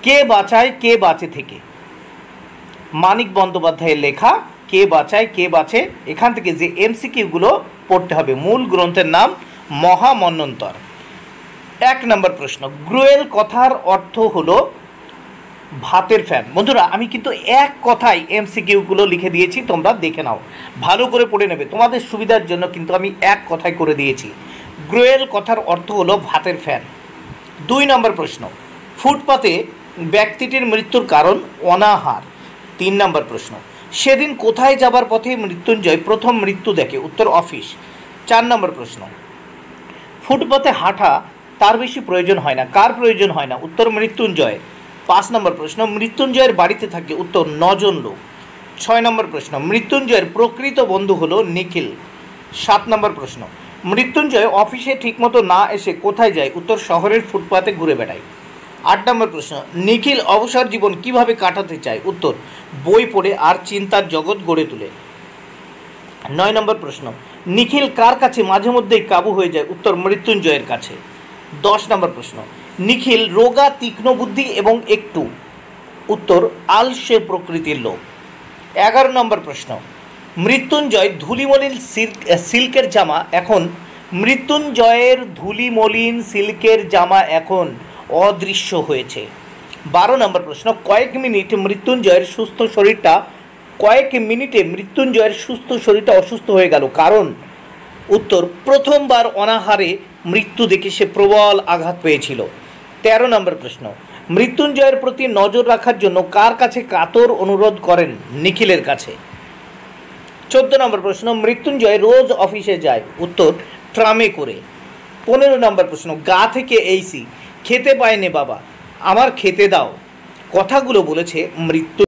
কে বাঁচায় কে বাঁচে থেকে মানিক বন্দ্যোপাধ্যায়ের লেখা কে বাঁচায় কে বাঁচে। এখান থেকে যে এমসিকিউগুলো পড়তে হবে, মূল গ্রন্থের নাম মহামন্বন্তর। 1 নম্বর প্রশ্ন, গ্রুয়েল কথার অর্থ হলো ভাতের ফ্যান। বন্ধুরা আমি কিন্তু এক কথায় এমসিকিউগুলো লিখে দিয়েছি, তোমরা দেখে নাও, ভালো করে পড়ে নেবে, তোমাদের সুবিধার জন্য কিন্তু আমি এক কথায় করে দিয়েছি। গ্রুয়েল কথার অর্থ হলো ভাতের ফ্যান। 2 নম্বর প্রশ্ন, ফুটপাতে ব্যক্তিটির মৃত্যুর কারণ অনাহার। 3 নম্বর প্রশ্ন, সেদিন কোথায় যাবার পথে মৃত্যুঞ্জয় প্রথম মৃত্যু দেখে? উত্তর অফিস। 4 নম্বর প্রশ্ন, ফুটপাতে হাঁটা তার বেশি প্রয়োজন হয় না, কার প্রয়োজন হয় না? উত্তর মৃত্যুঞ্জয়। 5 নম্বর প্রশ্ন, মৃত্যুঞ্জয়ের বাড়িতে থাকে? উত্তর 9 জন লোক। 6 নম্বর প্রশ্ন, মৃত্যুঞ্জয়ের প্রকৃত বন্ধু হলো নিখিল। 7 নম্বর প্রশ্ন, মৃত্যুঞ্জয় অফিসে ঠিকমতো না এসে কোথায় যায়? উত্তর শহরের ফুটপাতে ঘুরে বেড়ায়। 8 নম্বর প্রশ্ন, নিখিল অবসর জীবন কিভাবে কাটাতে চায়? উত্তর বই পড়ে আর চিন্তার জগৎ গড়ে তোলে। 9 নম্বর প্রশ্ন, নিখিল কার কাছে মাঝে মধ্যেই কাবু হয়ে যায়? উত্তর মৃত্যুঞ্জয়ের কাছে। 10 নম্বর প্রশ্ন, নিখিল রোগা তীক্ষ্ণ বুদ্ধি এবং একটু? উত্তর আলসে প্রকৃতির লোক। 11 নম্বর প্রশ্ন, মৃত্যুঞ্জয় ধূলিমলিন সিল্কের জামা এখন অদৃশ্য হয়েছে। 12 নম্বর প্রশ্ন, কয়েক মিনিটে মৃত্যুঞ্জয়ের সুস্থ শরীরটা অসুস্থ হয়ে গেল, কারণ? উত্তর প্রথমবার অনাহারে মৃত্যু দেখে সে প্রবল আঘাত পেয়েছিল। 13 নম্বর প্রশ্ন, মৃত্যুঞ্জয়ের প্রতি নজর রাখার জন্য কার কাছে কাতর অনুরোধ করেন? নিখিলের কাছে। 14 নম্বর প্রশ্ন, মৃত্যুঞ্জয় রোজ অফিসে যায়? উত্তর ট্রামে করে। 15 নম্বর প্রশ্ন, গা থেকে এইসি, খেতে পায়নি বাবা, আমার খেতে দাও, কথাগুলো বলেছে মৃত্যু।